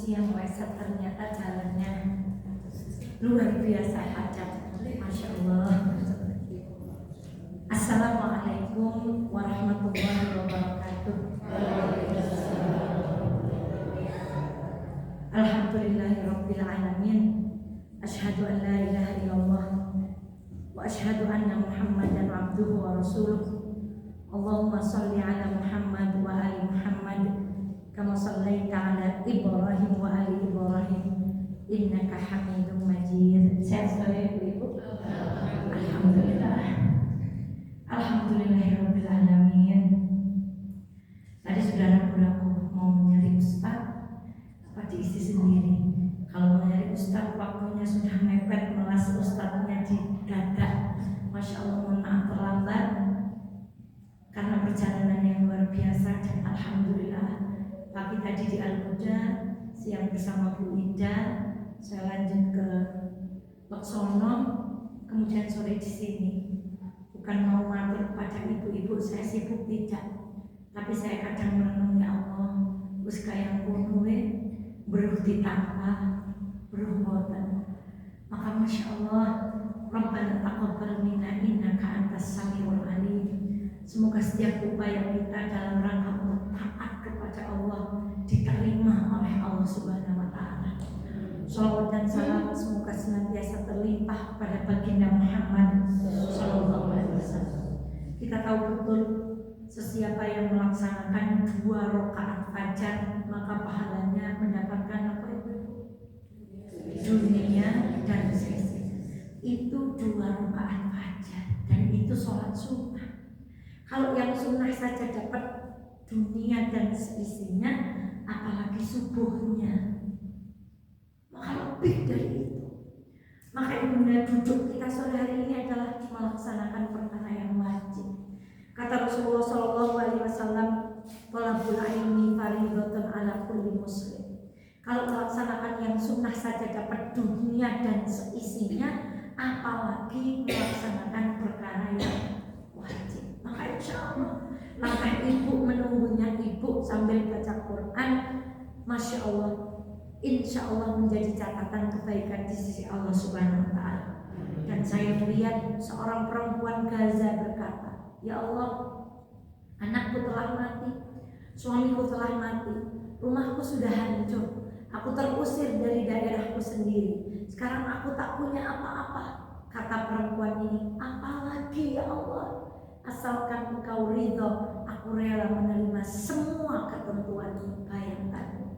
yang meleset ternyata jalannya luar biasa padat. Masya Allah. Assalamualaikum warahmatullahi wabarakatuh. Alhamdulillahirabbil alamin. Asyhadu an la ilaha illallah wa asyhadu anna Muhammadan abduhu wa rasuluh. Allahumma shalli ala Muhammad wa ali Muhammad kama shallaita ala Ibrahim wa ali Ibrahim innaka Hamidum Majid. Sehat selalu Ibu. Alhamdulillah. Alhamdulillahirabbil alamin. Tadi saudara-saudaraku mau mencari ustaz apa diisi sendiri. Kalau mau nyari ustaz waktunya sudah mepet, melas ustaznya di dada. Masya Allah, mohon maaf terlambat karena perjalanan yang luar biasa. Dan alhamdulillah pagi tadi di Al-Huda, siang bersama Bu Ida, saya lanjut ke Leksono, kemudian sore di sini. Bukan mau matur pada ibu-ibu, saya sibuk tidak, tapi saya kadang merenung, ya Allah, wis kaya ngono beruh ditambah, beruh boten. Maka Masya Allah, Rabbana taqabbal minna innaka antas samiul alim. Semoga setiap upaya kita dalam rangka untuk taat kepada Allah diterima oleh Allah Subhanahu wa taala. Shalawat dan salam semoga senantiasa terlimpah pada baginda Muhammad sallallahu alaihi wasallam. Kita tahu betul sesiapa yang melaksanakan 2 rakaat fajar maka pahalanya mendapatkan apa itu? Dunia dan seisinya. Itu 2 rakaat fajar dan itu sholat sunnah. Kalau yang sunnah saja dapat dunia dan seisinya, apalagi subuhnya. Maka lebih dari itu. Maka ibunda duduk kita sore hari ini adalah melaksanakan perkara yang wajib. Kata Rasulullah SAW, "Thalabul ilmi fardhatun 'ala kulli muslim." Kalau melaksanakan yang sunnah saja dapat dunia dan seisinya, apalagi melaksanakan perkara yang wajib. Maka insya Allah langkah ibu menunggunya ibu sambil baca Quran, Masya Allah, insya Allah menjadi catatan kebaikan di sisi Allah Subhanahu wa taala. Dan saya melihat seorang perempuan Gaza berkata, "Ya Allah, anakku telah mati, suamiku telah mati, rumahku sudah hancur, aku terusir dari daerahku sendiri. Sekarang aku tak punya apa-apa." Kata perempuan ini, "Apalagi ya Allah, asalkan Engkau ridho, aku rela menerima semua ketentuan." Bayangkan,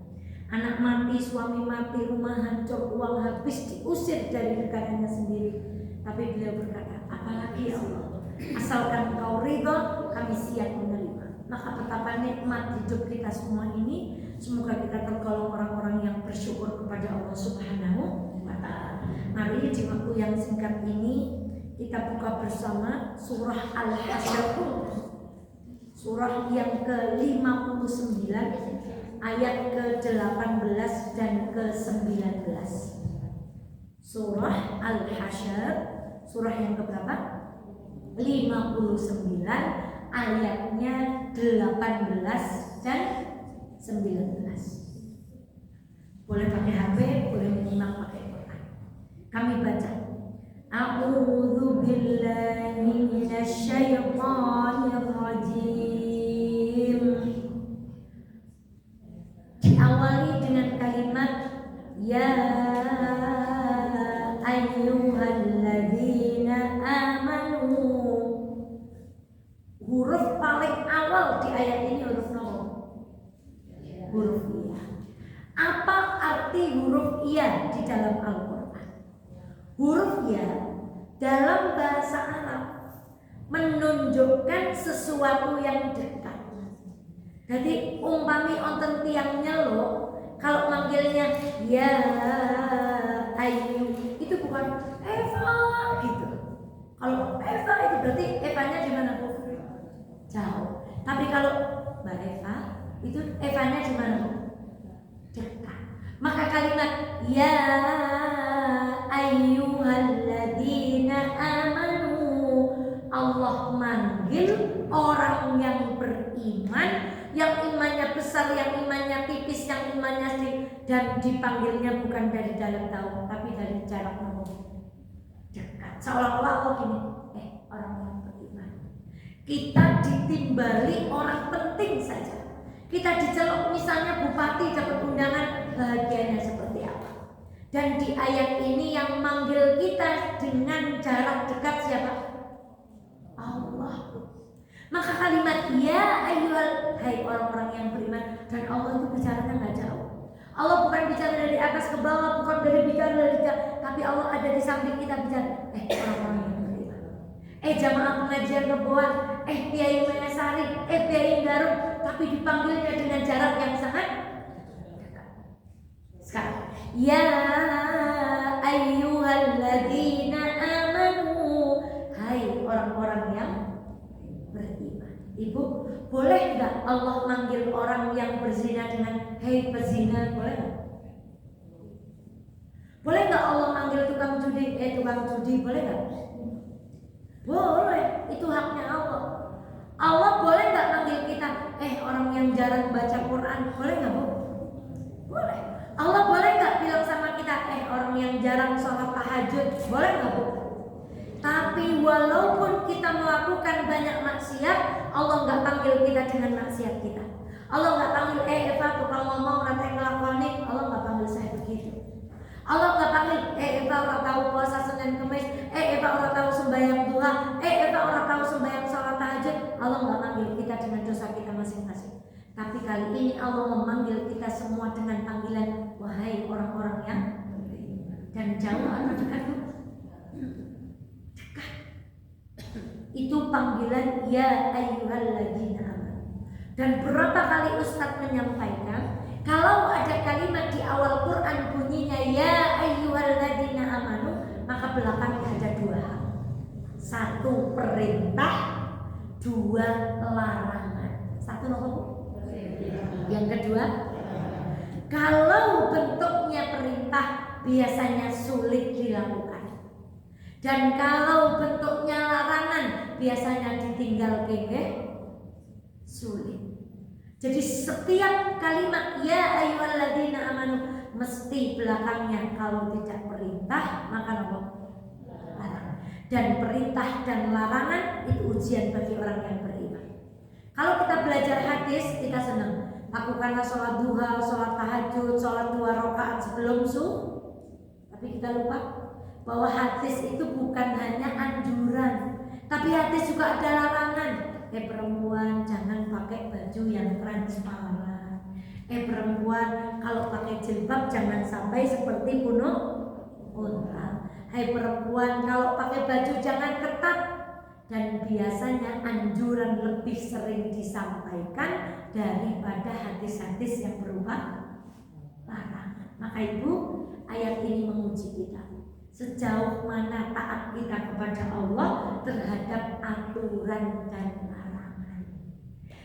anak mati, suami mati, rumah hancur, uang habis, diusir dari negaranya sendiri. Tapi beliau berkata, "Apalagi ya Allah, asalkan Engkau ridho, kami siap menerima." Maka betapa nikmat hidup kita semua ini. Semoga kita tergolong orang-orang yang bersyukur kepada Allah Subhanahu wa ta'ala. Mari di waktu yang singkat ini kita buka bersama surah Al-Hasyr, surah yang ke-59 ayat ke-18 dan ke-19. Surah Al-Hasyr, surah yang keberapa? 59 ayatnya 18 dan 19. Boleh pakai HP, boleh menyimak pakai Quran. Kami baca. A'udzu billahi minasy syaithanir rajim. Diawali dengan kalimat ya ayyuhalladzina amanu. Huruf paling awal di ayat ini huruf apa? Huruf iya. Apa arti huruf iya di dalam Al-Quran? Huruf iya dalam bahasa Arab menunjukkan sesuatu yang dekat. Jadi umpami onten tiang nyelo, kalau manggilnya ya ayu itu bukan Eva gitu. Kalau Eva itu berarti Evanya di mana Bu? Jauh. Tapi kalau Mbak Eva itu Evanya di mana Bu? Dekat. Maka kalimat ya ayyuhalladzina amanu, Allah manggil orang yang beriman, yang imannya besar, yang imannya tipis, yang imannya sedikit. dan dipanggilnya bukan dari dalam tahu, tapi dari jarak dekat. Seolah-olah Allah gini, orang yang beriman. Kita ditimbali orang penting saja. Kita diceluk misalnya bupati dapat undangan, bahagianya seperti apa? Dan di ayat ini yang manggil kita dengan jarak dekat siapa? Allah. Maka kalimat ya ayyuhal, hai orang-orang yang beriman, dan Allah itu bicaranya nggak jauh. Allah bukan bicara dari atas ke bawah, bukan dari bicara dari jauh, tapi Allah ada di samping kita bicara. Orang-orang yang beriman. Jamaah pengajian Reboan, Kiai Mayasari, Kiai Garut, tapi dipanggilnya dengan jarak yang sangat dekat. Sekarang, ya ayyuhalladzina amanu, hai orang-orang yang beriman. Ibu, boleh nggak Allah manggil orang yang berzina dengan hei pezina? Boleh nggak? Boleh nggak Allah manggil tukang judi, tukang judi? Boleh nggak? Boleh, itu haknya Allah. Allah boleh nggak manggil kita, orang yang jarang baca Quran? Boleh nggak, Bu? Boleh. Allah boleh nggak bilang sama kita, orang yang jarang sholat tahajud? Boleh nggak, Bu? Tapi walaupun kita melakukan banyak maksiat, Allah nggak panggil kita dengan maksiat kita. Allah nggak panggil, Eva tukang ngomong rateng ngelakoni. Allah nggak panggil saya begitu. Allah nggak panggil, Eva orang tahu puasa Senin Kemis, Eva orang tahu sembahyang duha, Eva orang tahu sembahyang sholat tahajud. Allah nggak panggil kita dengan dosa kita masing-masing. Tapi kali ini Allah memanggil kita semua dengan panggilan, wahai orang-orang yang beriman. Dan jauh atau dekat, Bu? Dekat. Itu panggilan ya ayyuhalladzina amanu. Dan berapa kali Ustadz menyampaikan, kalau ada kalimat di awal Quran bunyinya ya ayyuhalladzina amanu, maka belakangnya ada dua hal. Satu perintah, dua larangan. Satu apa, Bu? Yang kedua, kalau bentuknya perintah biasanya sulit dilakukan, dan kalau bentuknya larangan biasanya ditinggal sulit. Jadi setiap kalimat ya ayyuhalladzina amanu mesti belakangnya kalau tidak perintah maka apa? Larangan. Dan perintah dan larangan itu ujian bagi orang yang beriman. Kalau kita belajar hadis kita senang. Lakukanlah sholat duha, sholat tahajud, sholat 2 rakaat sebelum tapi kita lupa bahwa hadis itu bukan hanya anjuran, tapi hadis juga ada larangan. Perempuan jangan pakai baju yang transparan. Perempuan kalau pakai jilbab jangan sampai seperti punuk unta. Perempuan kalau pakai baju jangan ketat. Dan biasanya anjuran lebih sering disampaikan daripada hadis-hadis yang berupa larangan. Maka Ibu, ayat ini menguji kita sejauh mana taat kita kepada Allah terhadap aturan dan larangan.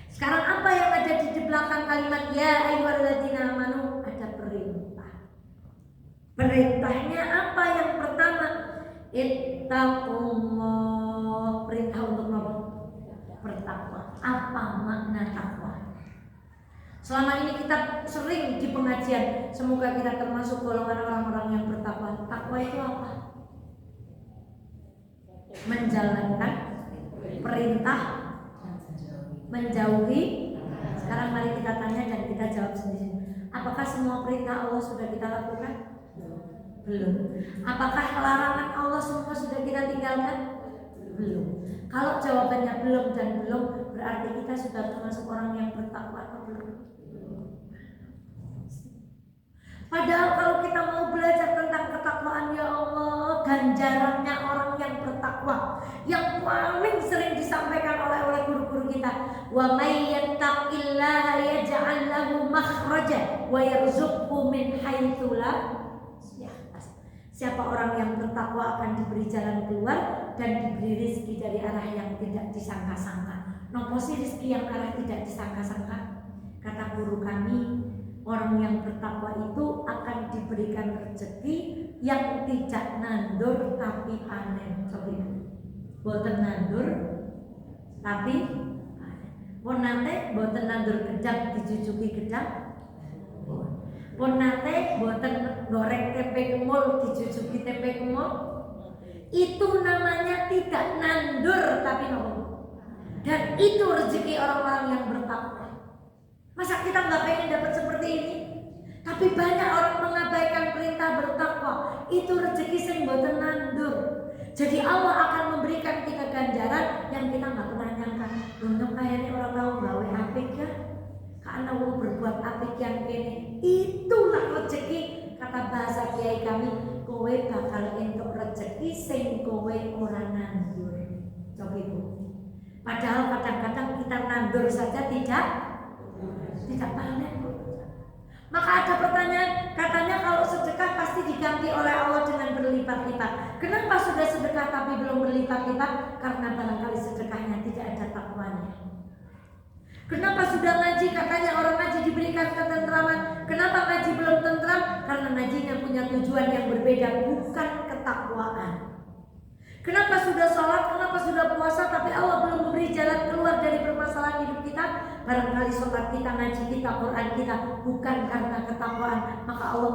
Sekarang apa yang ada di belakang kalimat ya ayyuhalladzina amanu? Ada perintah. Perintahnya apa? Yang pertama, ittaqullah. Perintah untuk bertakwa. Apa makna takwa? Selama ini kita sering di pengajian, semoga kita termasuk golongan orang-orang yang bertakwa. Takwa itu apa? Menjalankan perintah, menjauhi. Sekarang mari kita tanya dan kita jawab sendiri. Apakah semua perintah Allah sudah kita lakukan? Belum. Apakah larangan Allah semua sudah kita tinggalkan? Belum. Kalau jawabannya belum dan belum, berarti kita sudah termasuk orang yang bertakwa atau belum? Padahal kalau kita mau belajar tentang ketakwaan, ya Allah, ganjarannya orang yang bertakwa yang paling sering disampaikan oleh guru-guru kita, wa may yattaqillaha yaj'al lahu makhraja wa yarzuqhu min haitsu la yahtasib. Siapa orang yang bertakwa akan diberi jalan keluar dan diberi rezeki dari arah yang tidak disangka-sangka. Nopo sih rezeki yang arah tidak disangka-sangka? Kata guru kami, orang yang bertakwa itu akan diberikan rezeki yang tidak nandur tapi panen. Coba, boten nandur tapi panen. Nate boten nandur gedang dijujuki gedang. Pun nate boten goreng tempe kemul dijujuki tempe kemul. Itu namanya tidak nandur tapi nopo. Dan itu rezeki orang-orang yang bertakwa. Masa kita nggak pengen dapat seperti ini? Tapi banyak orang mengabaikan perintah bertakwa. Itu rezeki sing boten nandur. Jadi Allah akan memberikan kita ganjaran yang kita nggak pernah nyangka. Untuk kayaknya orang tahu gawe apik ya. Karena Allah berbuat apik yang ini. Itulah rezeki kata bahasa kiai kami. Kowe bakal entuk rezeki sing kowe ora nandur. Coba ibu. Padahal kadang-kadang kita nandur saja tidak panen. Maka ada pertanyaan, katanya kalau sedekah pasti diganti oleh Allah dengan berlipat-lipat. Kenapa sudah sedekah tapi belum berlipat-lipat? Karena barangkali sedekahnya tidak ada takwanya. Kenapa sudah ngaji katanya orang ngaji diberikan ketentraman? Kenapa ngaji belum tentram? Karena ngajinya punya tujuan yang berbeda, bukan ketakwaan. Kenapa sudah sholat, kenapa sudah puasa tapi Allah belum memberi jalan keluar dari permasalahan hidup kita? Barangkali sholat kita, ngaji kita, Quran kita bukan karena ketakwaan. Maka Allah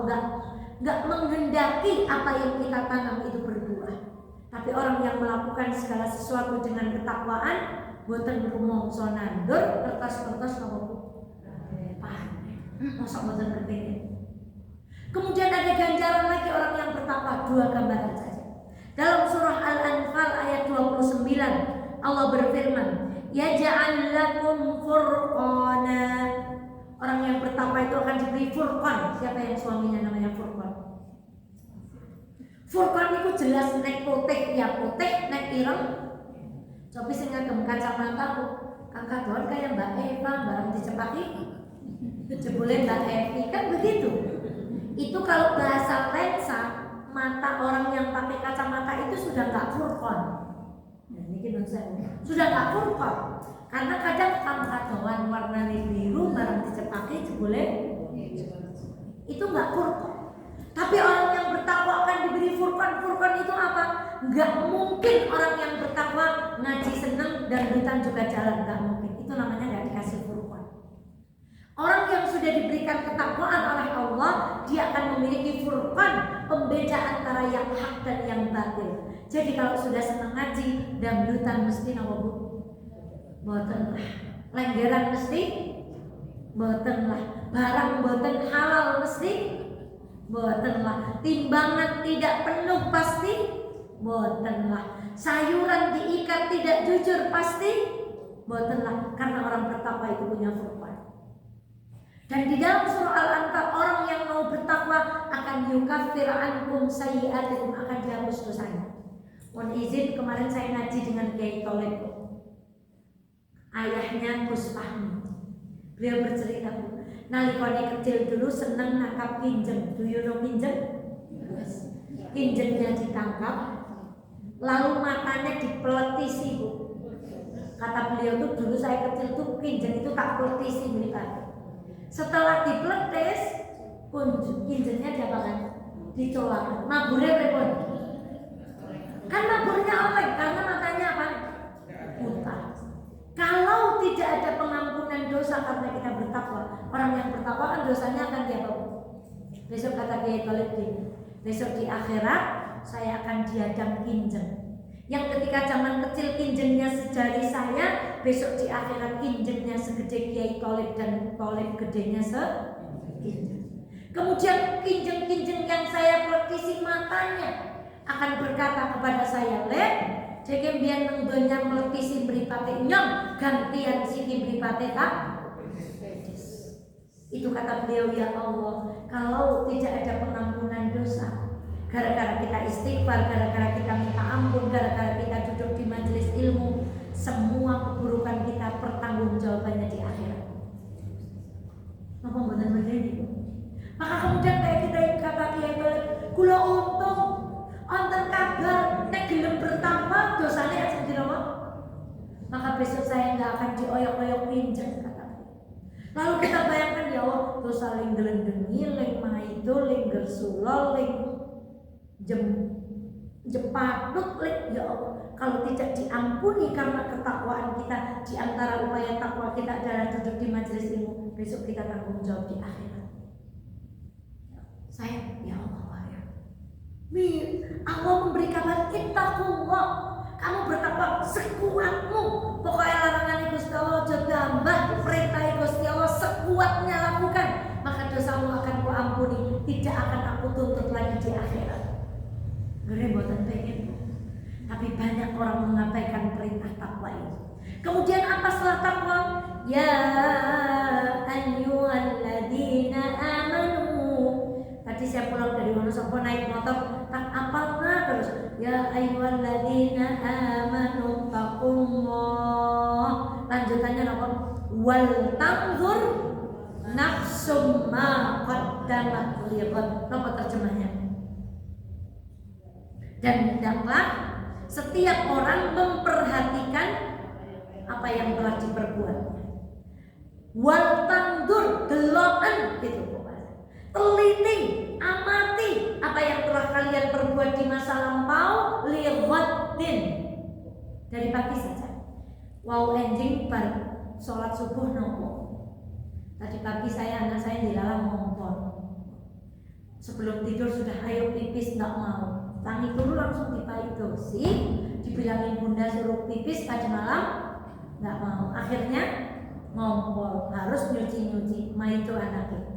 enggak menghendaki apa yang kita tanam itu berbuah. Tapi orang yang melakukan segala sesuatu dengan ketakwaan, boten rumangsa nandur, kertas-kertas nopo panen. Masa boten kepengin. Kemudian ada ganjaran lagi orang yang bertakwa, dua gambaran saja. Dalam surah Al-Anfal ayat 29 Allah berfirman, "Yaj'al lakum furqana." Orang yang bertakwa itu akan diberi furqan. Siapa yang suaminya namanya furqan? Furqan itu jelas nek putih ya putih, nek ireng. Coba sing ngagem kacamata kakak doan kayak Mbak Eva bareng dicepaki. Jebule Mbak Evi kan begitu. Itu kalau bahasa lensa mata orang yang pakai kacamata itu sudah nggak furqan. Nah, ini sudah nggak furqan. Karena kadang kacamata warna biru barang dicepaki jebule itu nggak furqan. Tapi orang yang bertakwa akan diberi furqan. Furqan itu apa? Nggak mungkin orang yang bertakwa ngaji seneng dan duitan juga jalan, nggak mungkin. Itu namanya nggak dikasih furqan. Orang yang sudah diberikan ketakwaan oleh Allah, dia akan memiliki furqan, pembeda antara yang hak dan yang batil. Jadi kalau sudah senang ngaji, dangdutan mesti nama bu, boten lah. Lenggeran mesti, boten lah. Barang boten halal mesti, boten lah. Timbangan tidak penuh pasti, boten lah. Sayuran diikat tidak jujur pasti, boten lah. Karena orang bertakwa itu punya furqan. Dan di dalam surah Al-Anfal orang yang mau bertakwa akan yukaffir ankum sayyi'atikum, akan dihapus dosanya. Mohon izin, kemarin saya ngaji dengan Kiai Tolib, ayahnya Gus Fahmi. Beliau bercerita, nalikane kecil dulu seneng nangkap kinjeng. Do you know kinjeng? Kinjengnya ditangkap, lalu matanya dipeletisi bu. Kata beliau tuh dulu saya kecil tuh kinjeng itu tak peletisi mereka. Setelah dipeletis, kinjengnya diapakan? Dicolak. Maburnya repot. Kan maburnya oleh karena matanya apa? Buta. Kalau tidak ada pengampunan dosa karena kita bertakwa, orang yang bertakwa kan dosanya akan dihapus. Besok kata Kiai Tolib, besok di akhirat saya akan diadang kinjeng. Yang ketika zaman kecil kinjengnya sejari saya, besok di akhirat kinjengnya segede Kiai Tolib dan Tolib gedenya sekinjeng. Kemudian kinjeng-kinjeng yang saya peletisi matanya akan berkata kepada saya, "Lek, jeke mbiyen nang donya meletisi mripate nyong, gantian siki mripate tak." Itu kata beliau, ya Allah, kalau tidak ada pengampunan dosa, gara-gara kita istighfar, gara-gara kita minta ampun, gara-gara kita duduk di majelis ilmu, semua keburukan kita pertanggungjawabannya di akhirat. Apa benar begini? Maka kemudian kayak kita kata Kiai Tolib, kula untung onten kabar nek gelem bertakwa dosane aja dirama. Maka besok saya nggak akan dioyok-oyok pinjeng kata. Lalu kita bayangkan ya Allah, dosa ling gelendengi, ling maido, ling gersulol, ling jepatut, ya Allah, kalau tidak diampuni karena ketakwaan kita, di antara upaya takwa kita adalah duduk di majelis ilmu, besok kita tanggung jawab di akhirat. Saya ya Allah ya. Allah memberi kabar ittaqullah. Kamu bertakwa sekuatmu. Pokoknya larangan Gusti Allah aja tambah, perintah Gusti Allah sekuatnya lakukan. Maka dosamu akan kuampuni, tidak akan aku tuntut lagi di akhirat. Bener buatan pengen. Tapi banyak orang mengabaikan perintah takwa ini. Kemudian apa setelah takwa? Ya ayyuhalladzina amanu. Tadi saya pulang dari Wonosobo naik motor, tak apalnya terus. Ya ayyuhalladzina amanu taqullah. Lanjutannya apa? Wal tanzur nafsum ma qaddamat lighad. Apa terjemahnya? Dan hendaklah setiap orang memperhatikan apa yang telah diperbuatnya. Wal tanzur, deloken gitu pokoknya. Teliti, amati apa yang telah kalian perbuat di masa lampau, lighadin. Dari pagi saja. Wow ending bar sholat subuh nopo. Tadi pagi anak saya dilarang ngompol. Sebelum tidur sudah ayo pipis, nggak mau. Tangi dulu langsung dipaidosi, dibilangin bunda suruh pipis tadi malam, nggak mau. Akhirnya ngompol, harus nyuci-nyuci. Ma itu anaknya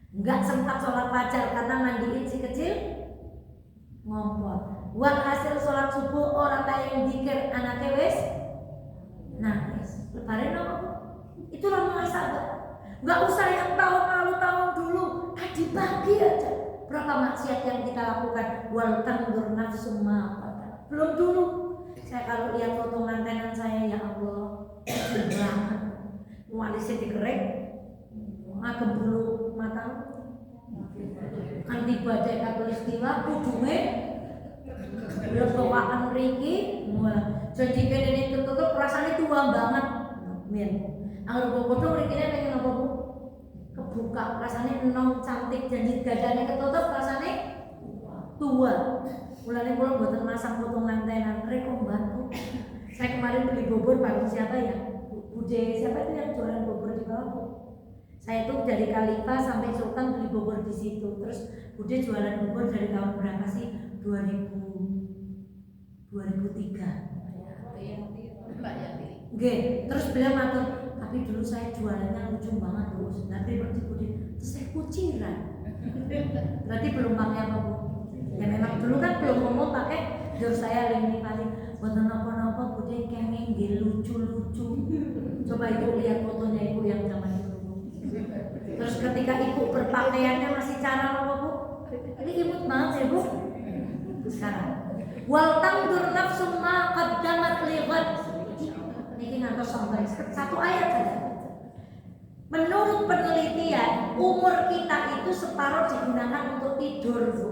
nggak sempat sholat fajar karena mandiin si kecil, ngompol. Buat hasil sholat subuh orang kayak dikir anaknya wes nangis. Lebaran apa? Itulah muhasabah. Nggak usah yang tahun lalu tahun dulu, tadi pagi aja. Berapa maksiat yang kita lakukan? Wal tanzur nafsum ma qaddamat. Belum dulu. Saya kalau lihat foto mantenan saya, ya Allah, banget. Walisnya dikerek, ngagem bulu mata. Kan di badai katulistiwa kudume lebawakan mriki, jadi kene tutup rasanya tua banget. Min. Kalau foto mrikine pengen apa Bu? Kebuka, rasanya enom cantik, janji dadane ketutup rasanya tua. Mulane kula mboten masang foto mantenan, rek bantu. Saya kemarin beli bubur bareng siapa ya? Bude siapa itu yang jualan bubur di bawah Bu? Saya tuh dari Kalipa sampai Sultan beli bubur di situ. Terus Bude jualan bubur dari tahun berapa sih? 2003. Oke, terus beliau matur, tapi dulu saya jualannya lucu banget Bu. Nanti berarti Bude, terus saya kuciran. Berarti belum pakai apa Bu? Ya memang dulu kan belum ngomong pakai jur saya ini paling boten napa-napa Bude kenging nggih lucu-lucu. Coba Ibu lihat fotonya Ibu yang zaman itu. Terus ketika Ibu berpakaiannya masih cara apa Bu? Ini imut banget ya Bu. Sekarang wal tanzur nafsum ma qaddamat lighad. Niki ngantos sampai satu ayat saja. Menurut penelitian, umur kita itu separuh digunakan untuk tidur Bu.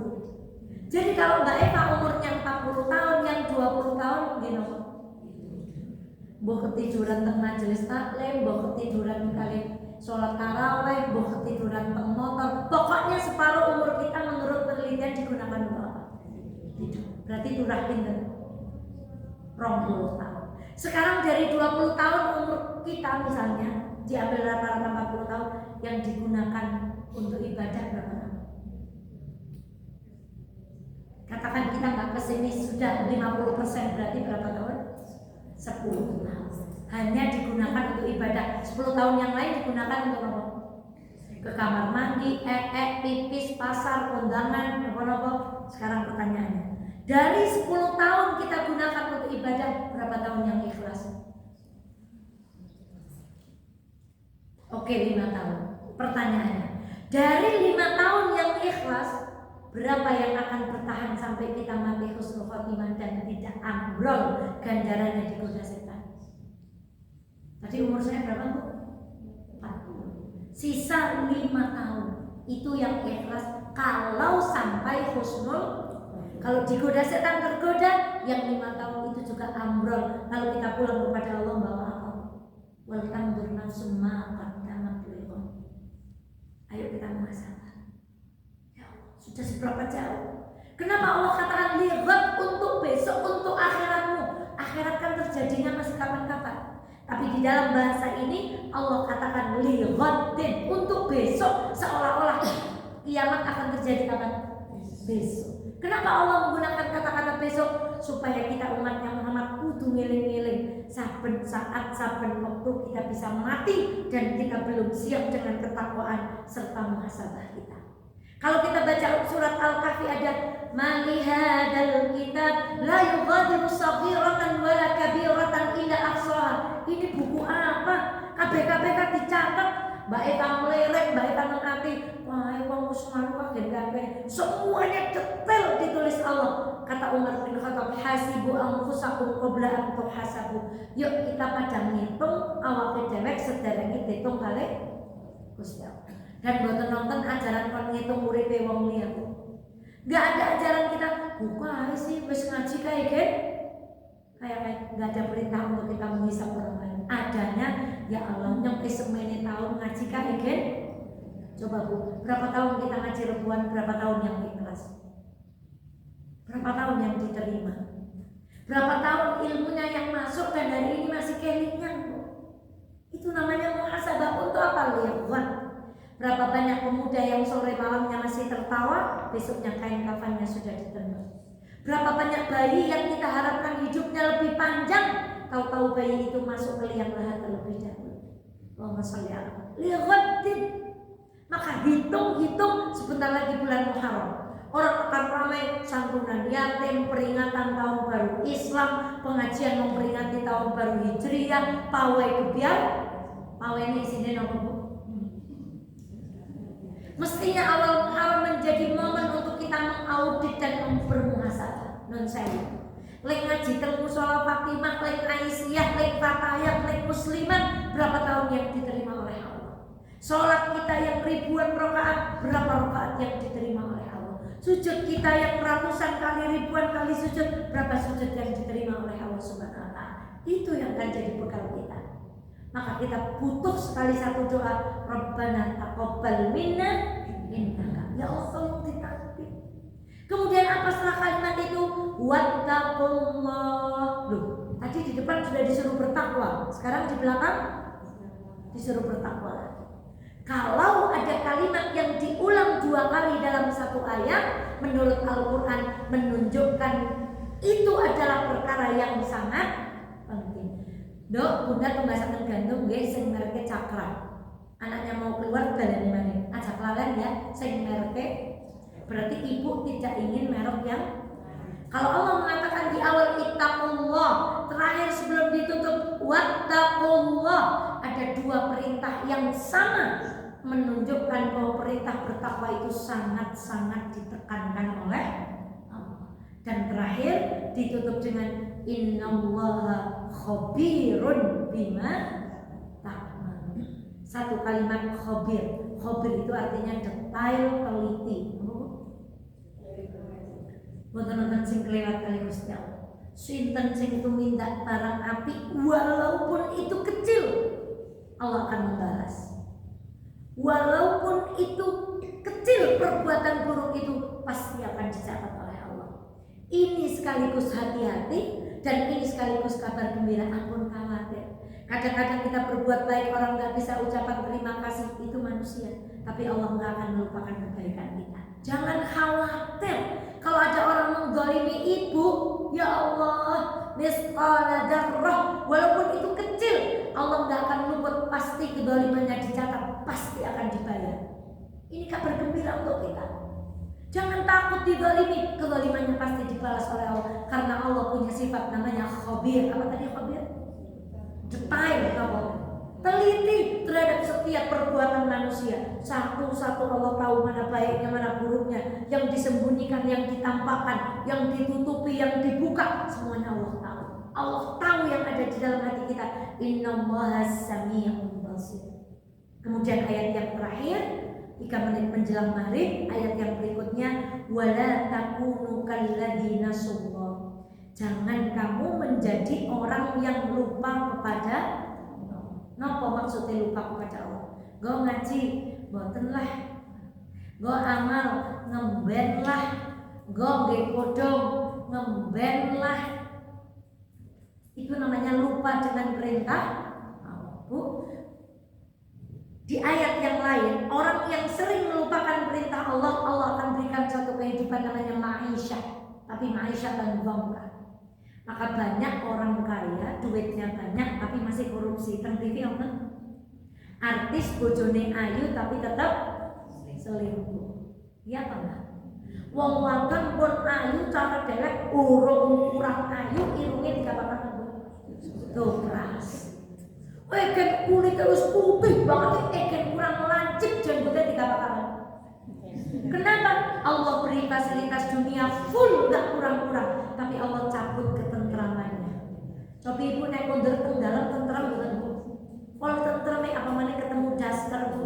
Jadi kalau Mbak Eva umurnya 40 tahun, yang 20 tahun gini mbok ketiduran teng majelis taklim, mbok ketiduran kali sholat tarawih, mbok ketiduran teng motor. Pokoknya separuh umur kita menurut penelitian digunakan untuk apa? Tidur. Berarti turah pinter 20 tahun. Sekarang dari 20 tahun umur kita misalnya diambil rata-rata 40 tahun, yang digunakan untuk ibadah berapa tahun? Katakan kita nggak pesimis, sudah 50%, berarti berapa tahun? 10 tahun. Hanya digunakan untuk ibadah. 10 tahun yang lain digunakan untuk apa? Ke kamar mandi, pipis, pasar, kondangan, apa-apa. Sekarang pertanyaannya, dari 10 tahun kita gunakan untuk ibadah, berapa tahun yang ikhlas? Oke, 5 tahun. Pertanyaannya, dari 5 tahun yang ikhlas, berapa yang akan bertahan sampai kita mati husnul khotimah dan tidak ambrol ganjarannya digoda setan? Tadi umur saya berapa Bu? 40. Sisa 5 tahun. Itu yang ikhlas kalau sampai husnul. Kalau digoda setan tergoda, yang 5 tahun itu juga ambrol. Lalu kita pulang kepada Allah bawa apa? Wal tanzur nafsum ma qaddamat lighad. Ayo kita muhasabah. Sudah seberapa jauh? Kenapa Allah katakan lighad untuk besok, untuk akhiratmu? Akhirat kan terjadinya masih kapan-kapan. Tapi di dalam bahasa ini Allah katakan lighadin, untuk besok, seolah-olah kiamat akan terjadi kapan? Besok. Kenapa Allah menggunakan kata-kata besok? Supaya kita umatnya Muhammad kudu ngiling-ngiling saben saat, saben waktu kita bisa mati dan kita belum siap dengan ketakwaan serta muhasabah kita. Kalau kita baca surat Al-Kahfi ada mali hadzal kitab la yughadiru shaghiratan wala kabiratan illa ahsaha. Ini buku apa? KBK dicatat, baik mlerek, baik nang ati. Wah, wong Usman kaget kabeh. Semuanya detail ditulis Allah. Kata Umar bin Khattab, hasibu anfusakum qabla an tuhasabu. Yuk kita pada ngitung awake dhewe sederenge diitung kalih Gusti Allah. Dan buat nonton ajaran kon ngitung uripe wong liya. Enggak ada ajaran kita buka sih wis ngaji kayak enggak ada perintah untuk kita menghisap orang lain. Adanya ya Allah nyampe semene tahun ngaji kayak coba Bu, berapa tahun kita ngaji ribuan, berapa tahun yang ikhlas? Berapa tahun yang diterima? Berapa tahun ilmunya yang masuk dan hari ini masih kelingan Bu? Itu namanya muhasabah. Untuk apa lihat? Berapa banyak pemuda yang sore malamnya masih tertawa, besoknya kain kafannya sudah diterima. Berapa banyak bayi yang kita harapkan hidupnya lebih panjang, tahu-tahu bayi itu masuk ke liang lahat terlebih dahulu. Allahumma sholli ala Muhammad. Maka hitung sebentar lagi bulan Muharram. Orang akan ramai santunan yatim, peringatan tahun baru Islam, pengajian memperingati tahun baru Hijriah, pawai kebiar. Pawai ini sini nomor Bu. Mestinya awal Muharram menjadi momen untuk kita mengaudit dan bermuhasabah. Non saya. Lek ngaji teng mushola Fatimah, lek Aisyah, lek Fatayah, lek Muslimat, berapa tahun yang diterima oleh Allah? Sholat kita yang ribuan rakaat, berapa rakaat yang diterima oleh Allah? Sujud kita yang ratusan kali, ribuan kali sujud, berapa sujud yang diterima oleh Allah Subhanahu wa Ta'ala? Itu yang akan jadi bekal kita. Maka kita butuh sekali satu doa, Rabbana taqabbal minna innaka. Ya Allah tolong ditakdir. Kemudian apa setelah kalimat itu? Wattaqullah. Loh, tadi di depan sudah disuruh bertakwa, sekarang di belakang disuruh bertakwa. Kalau ada kalimat yang diulang 2 kali dalam satu ayat, menurut Al-Quran menunjukkan itu adalah perkara yang sangat penting. Dok, bunda pembahasan gandum nggih sing mereke Cakra. Anaknya mau keluar balani maneh. Aja kelalen ya, sing mereke. Berarti ibu tidak ingin merek yang. Kalau Allah mengatakan di awal ittaqullah, terakhir sebelum ditutup wattaqullah, ada 2 perintah yang sama menunjukkan bahwa perintah bertakwa itu sangat-sangat ditekankan oleh Allah. Dan terakhir ditutup dengan innallaha khabirun bima ta'malun. Satu kalimat khabir. Khabir itu artinya detail, teliti. Boten-boten sing kelewat kali Gusti Allah. Sinten sing itu minta barang apik walaupun itu kecil, Allah akan membalas. Walaupun itu kecil, perbuatan buruk itu pasti akan dicatat oleh Allah. Ini sekaligus hati-hati dan ini sekaligus kabar gembira. Ampun khawatir. Kadang-kadang kita berbuat baik, orang nggak bisa ucapan terima kasih, itu manusia. Tapi Allah nggak akan melupakan kebaikan kita. Jangan khawatir. Kalau ada orang menggolimi ibu, ya Allah, misqala dzarrah, walaupun itu kecil, Allah nggak akan luput, pasti kedolimannya dicatat, pasti akan dibayar. Ini kabar gembira untuk kita. Jangan takut didolimi, kedolimannya pasti dibalas oleh Allah, karena Allah punya sifat namanya khabir. Apa tadi khabir? Detail, teliti terhadap setiap perbuatan manusia. Satu-satu Allah tahu mana baiknya, mana buruknya, yang disembunyikan, yang ditampakkan, yang ditutupi, yang dibuka, semuanya Allah tahu. Allah tahu yang ada di dalam hati kita. Innallaha sami'un basir. Kemudian ayat yang terakhir 3 menit menjelang maghrib, ayat yang berikutnya wala takunu kalladzina nasullah. Jangan kamu menjadi orang yang lupa kepada napa maksudnya lupa kepada Allah? Go ngaji, boten lah. Go amal, ngemben lah. Go nggih kodong, ngemben lah. Itu namanya lupa dengan perintah Allah, Bu. Di ayat yang lain, orang yang sering melupakan perintah Allah, Allah akan berikan satu kehidupan namanya ma'isyah. Tapi ma'isyah dan bangka. Maka banyak orang kaya, duitnya banyak, tapi masih korupsi. Teng TV apa? Artis bojone ayu tapi tetap selingkuh. Iya apa enggak? Wong wadon pun ayu, cara delek urung kurang ayu, irungnya dikatakan apa? Dobras. Eken kulitnya wis putih banget, eken kurang lancip janggutnya dikatakan. Kenapa? Allah beri fasilitas dunia full, gak kurang-kurang, tapi Allah cabut ketentramannya. Coba ibu naik kondur teng dalam tentram bukan bu? Kalau tentram apa mana ketemu daster bu?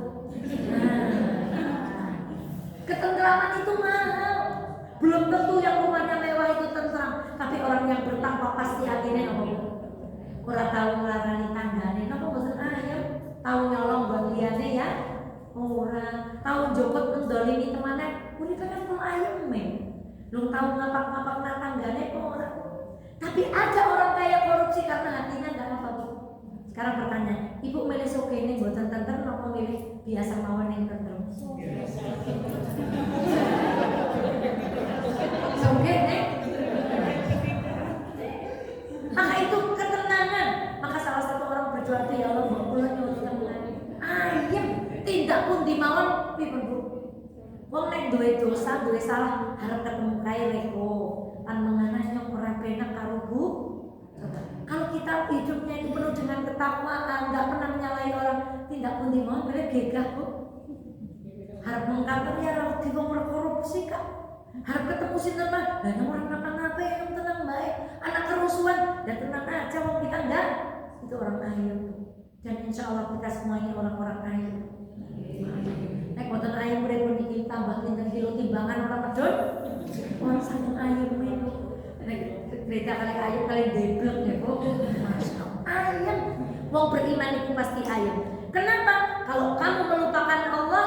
Ketentraman itu mahal. Belum tentu yang rumahnya mewah itu tentram, tapi orang yang bertakwa pasti akhirnya apa bu? Ora tahu nglarani tanggane, napa mboten ayem? Tahu nyolong buat liyane ya? Ora. Tahu njopot mendolimi temane, punika kan kok ayem men. Lu tahu ngapak-ngapak nang tanggane kok ora. Tapi ada orang kaya korupsi karena hatinya enggak apa Bu. Sekarang pertanyaan, Ibu milih sokene mboten tenter napa milih biasa mawon ning tenter? Sokene. Maka itu ketenangan. Maka salah satu orang berjuang itu ya Allah bulan nyuwun tenang. Ayem tindak pun dimawon pipun Bu. Wong nek duwe dosa, duwe salah harap ketemu kae reko. Pan menganah nyok ora penak karo Bu. Kalau kita hidupnya itu penuh dengan ketakwaan, enggak pernah menyalahi orang, tindak pun dimawon boleh gegah Bu. Harap mengkater ya harap diwong korupsi Kak. Harap ketemu sinten mah, lah orang ngapa-ngapa yang tenang baik. Anak kerusuhan, dan tenang aja wong kita enggak. Itu orang ayu. Dan insya Allah kita semuanya orang-orang ayu. Nek boten ayu mrene pun iki tambah pinten kilo timbangan orang medun. Orang saking ayu men. Nek beda kali ayu kali deblek ya kok. Masyaallah. Ayem. Wong beriman itu pasti ayem. Kenapa? Kalau kamu melupakan Allah,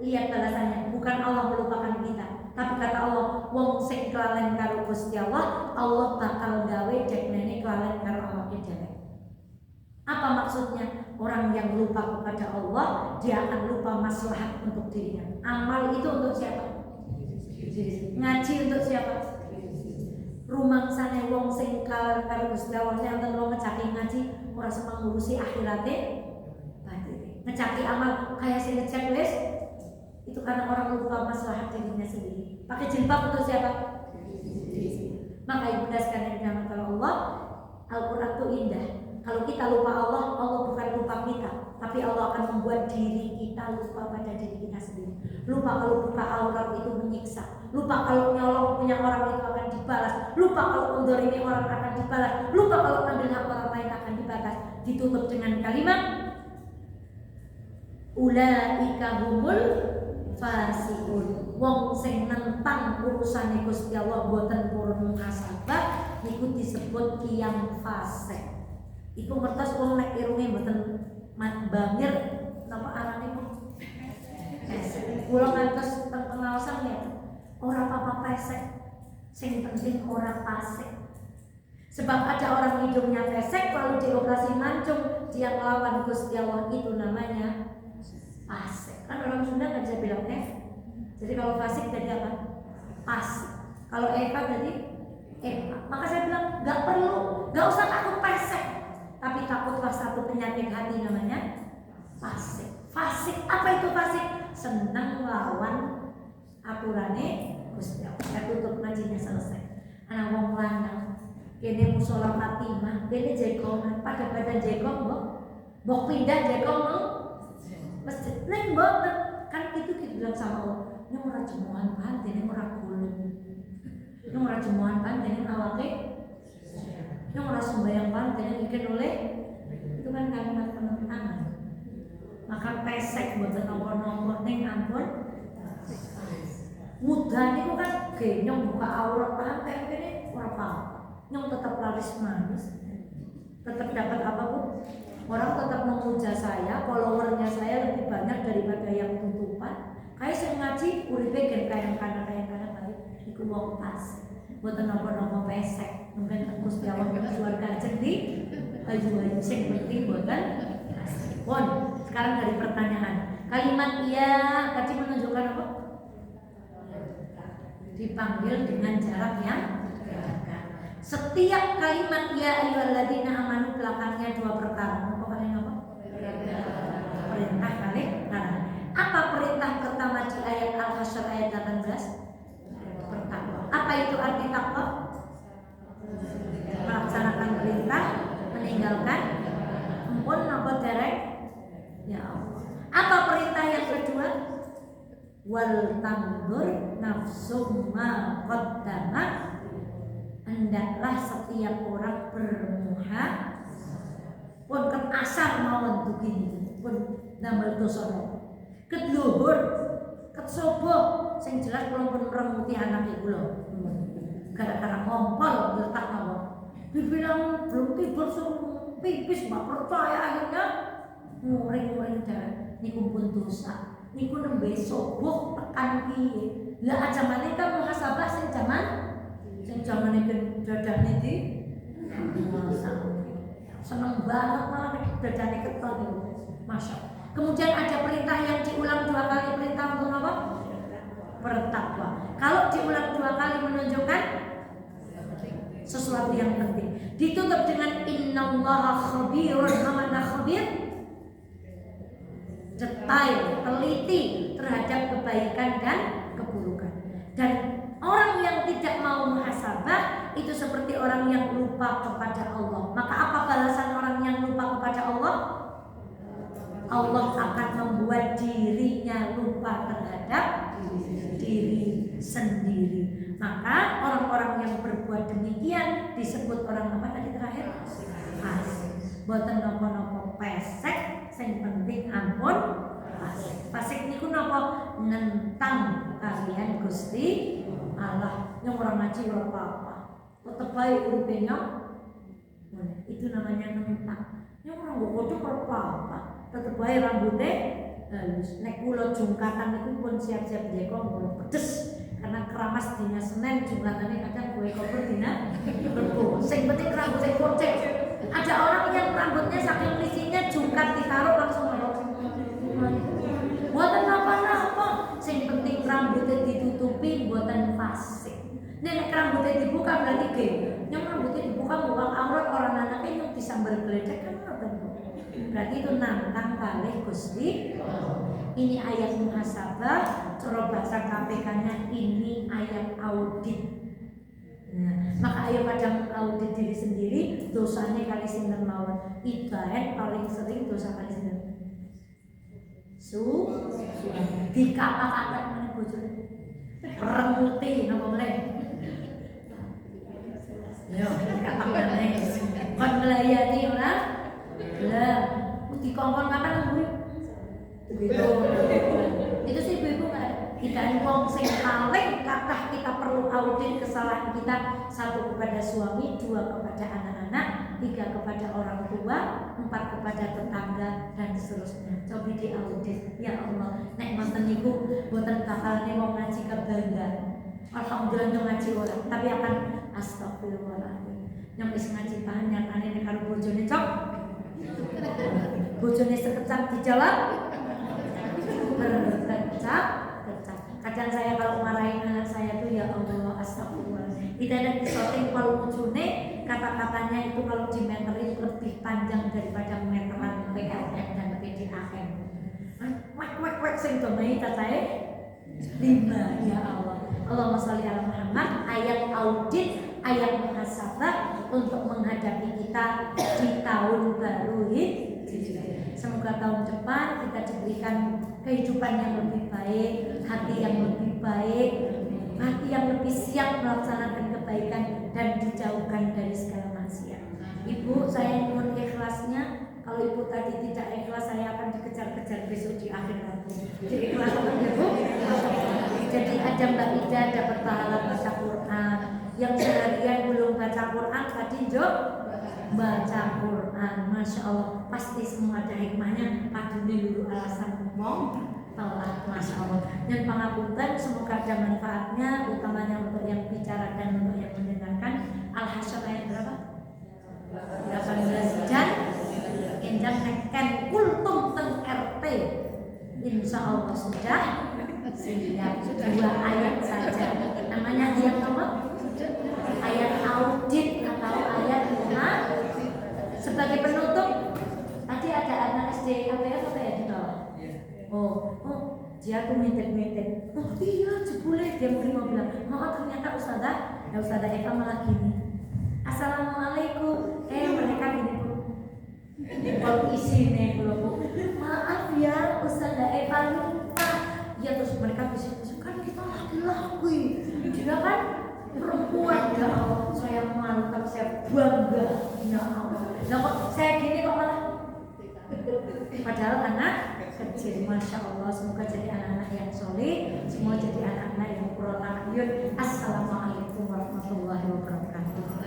lihat balasannya. Bukan Allah melupakan kita, tapi kata Allah, wong sing kelalen karo Gusti Allah, Allah bakal gawe dekne kelalen karo awake dhewe. Apa maksudnya? Orang yang lupa kepada Allah, dia akan lupa maslahat untuk dirinya. Amal itu untuk siapa? Ngaji untuk siapa? Rumangsane wong sing kelalen karo Gusti Allah, enten wong ngecaki ngaji ora semang ngurusi akhirate, batin. Ngecaki amal kayak sing ngecek wis. Itu karena orang lupa maslahat dirinya sendiri. Pakai jilbab untuk siapa? Maka ibunda sekalian yang dirahmati Allah, Al-Quran itu indah. Kalau kita lupa Allah, Allah bukan lupa kita, tapi Allah akan membuat diri kita lupa pada diri kita sendiri. Lupa kalau buka aurat itu menyiksa. Lupa kalau nyolong punya orang itu akan dibalas. Lupa kalau mendolimi orang akan dibalas. Lupa kalau ambil hak orang lain akan dibatas. Ditutup dengan kalimat ulaika humul fasikun. Wong sing nentang urusane Gusti Allah boten purun muhasabah niku disebut tiyang fasik. Iku ngertos wong nek irunge boten bangir napa arane kok. Kula ngantos teng pengawasan ya. Ora apa-apa pesek. Sing penting ora fasik. Sebab ada orang hidungnya pesek lalu dioperasi mancung, dia melawan Gusti Allah, itu namanya fasik. Kan orang Sunda nggak bisa bilang jadi kalau fasik jadi apa? Fasik. Kalau Eva jadi Maka saya bilang nggak perlu, nggak usah takut pesek, tapi takutlah satu penyakit hati namanya fasik. Fasik apa itu fasik? Senang lawan aturane Gusti Allah. Saya tutup ngajinya selesai. Anak wong lanang kene musola Fatimah, kene jekongan, pada badan jekong mbok pindah jekong masjid neng boten. Kan itu kita bilang sama Allah, ini ora jemuan panten, ini ora gulung, ini ora jemuan panten, ini awake, ini ora sembahyang panten, ini bikin oleh. Itu kan kalimat penentangan. Maka pesek boten nomor-nomor neng ampun. Mudah niku kan genyong buka aurat panten kene ora apa-apa. Nyong tetap laris manis, tetap dapat apa Bu? Orang tetap memuja saya, followernya saya lebih banyak daripada yang tutupan. Kayak saya ngaji, uripe gen kadang-kadang balik, iku wong pas, boten nopo-nopo pesek, mungkin terus diawak keluarga aja di ayu sing penting boten. Pun Sekarang dari pertanyaan. Kalimat ya tadi menunjukkan apa? Dipanggil dengan jarak yang dekat. Setiap kalimat ya ayyuhalladzina amanu belakangnya dua perkara. Apa kalian apa? Perintah kali larang. Apa perintah pertama di ayat Al-Hasyr ayat 18? Bertakwa. Apa itu arti takwa? Melaksanakan perintah, meninggalkan ampun apa derek? Ya Allah. Apa perintah yang kedua? Wal tandur nafsum ma qaddamat. Hendaklah setiap orang bermuhasabah. Pun ket asar mawon begini, pun damel dosa. Ket luhur, ket sobo, sing jelas kula pun remuti anak kula. Gara-gara ngompol letak mawon. Dibilang belum tidur pipis mbak percaya akhirnya muring-muring darah. Niku pun dosa. Niku nembe sobo tekan piye. Lah aja malaikat muhasabah sing zaman iki dadane di seneng banget malah dadane ketol niku. Masya Allah. Kemudian ada perintah yang diulang dua kali, perintah untuk apa? Bertakwa. Kalau diulang dua kali menunjukkan sesuatu yang penting. Ditutup dengan innallaha khabirun amana khabir. Detail, teliti terhadap kebaikan dan keburukan. Dan orang yang tidak mau muhasabah itu seperti orang yang lupa kepada Allah. Maka apa balasan orang yang lupa kepada Allah? Allah akan membuat dirinya lupa terhadap diri sendiri. Maka orang-orang yang berbuat demikian disebut orang apa tadi terakhir? Fasik. Boten nopo-nopo pesek, sing penting ampun fasik. Fasik niku nopo? Nentang kalian Gusti Allah. Yang orang ngaji ora apa-apa. Tetep bae uripe itu namanya nentang. Yang orang bodoh ora apa-apa. Tetep bae rambutnya halus. Nek kula jungkatan niku pun siap-siap jeko mulo pedes. Karena keramas dina Senin jungkatannya kadang gue koper dina Rebo. Sing penting rambutnya kocek. Ada orang yang rambutnya saking lisinya jungkat ditaruh langsung buatan apa-apa. Sing penting rambutnya ditutupi buatan fasik. Nek rambutnya dibuka berarti ge. Yang rambutnya dibuka buang aurat orang anaknya yang disambar geledek kan ngoten. Berarti itu nantang kalih Gusti. Ini ayat muhasabah, cara bahasa KPK-nya ini ayat audit. Nah, maka ayo pada mengaudit diri sendiri, dosanya kali sinten mawon. Ibarat paling sering dosa kali sinten. Dikapak-kapak meneh bojone. Remuti napa meneh. Yo, dikapak meneh. Kon melayani ora? Lah, dikongkon kapan nunggu? Itu sih ibu nggak kita wong sing paling kathah kita perlu audit kesalahan kita. 1 kepada suami, 2 kepada anak-anak, 3 kepada orang tua, 4 kepada tetangga dan seterusnya. Coba diaudit. Ya Allah, nek mboten niku mboten bakalane wong ngaji kebangga. Alhamdulillah yang ngaji orang, tapi akan astagfirullahaladzim. Yang wis ngaji banyak aneh karo bojone cok. Bojone sekecap dijawab berkecap. Kadang saya kalau marahin anak saya tuh ya Allah astagfirullah. Tidak ada disorting kalau ujune kata-katanya itu kalau dimeterin lebih panjang daripada meteran PLN dan PDAM. Wek sing domai tatae 5 ya Allah. Allahumma sholli ala Muhammad. Ayat audit, ayat muhasabah untuk menghadapi kita di tahun baru ini. Semoga tahun depan kita diberikan kehidupan yang lebih baik, hati yang lebih baik, hati yang lebih siap melaksanakan kebaikan dan dijauhkan dari segala maksiat. Ibu, saya mohon ikhlasnya. Kalau ibu tadi tidak ikhlas, saya akan dikejar-kejar besok di akhir nanti. Diikhlaskan ibu. Jadi ada Mbak Ida dapat pahala baca Quran. Yang seharian belum baca Quran tadi baca Quran, masya Allah, pasti semua ada hikmahnya. Padune dulu alasan ngomong telat, masya Allah. Dan pangapunten, semoga ada manfaatnya, utamanya untuk yang bicara dan untuk yang mendengarkan. Al-Hasyr ayat berapa? 18 dan enjang neken kultum teng Allah sudah siap. 2 ayat saja. Namanya ayat apa? Ayat audit atau ayat 5. Sebagai penutup, tadi ada anak SD APF apa ya di bawah? Dia tuh minta-minta. Oh iya, jebule dia mungkin mau bilang, ternyata Ustazah Eva malah gini. Assalamualaikum. Mereka gini Bu. Kalau isi nih Bu. Maaf ya Ustazah Eva lupa. Ya terus mereka bisik-bisik kan kita laki-laki. Dia kan perempuan. Ya Allah, saya malu tapi saya bangga. Ya Allah. Nah kok saya gini kok malah. Padahal anak kecil, Masya Allah. Semoga jadi anak-anak yang soleh, semua jadi anak-anak yang qur'aniyun. Assalamualaikum warahmatullahi wabarakatuh.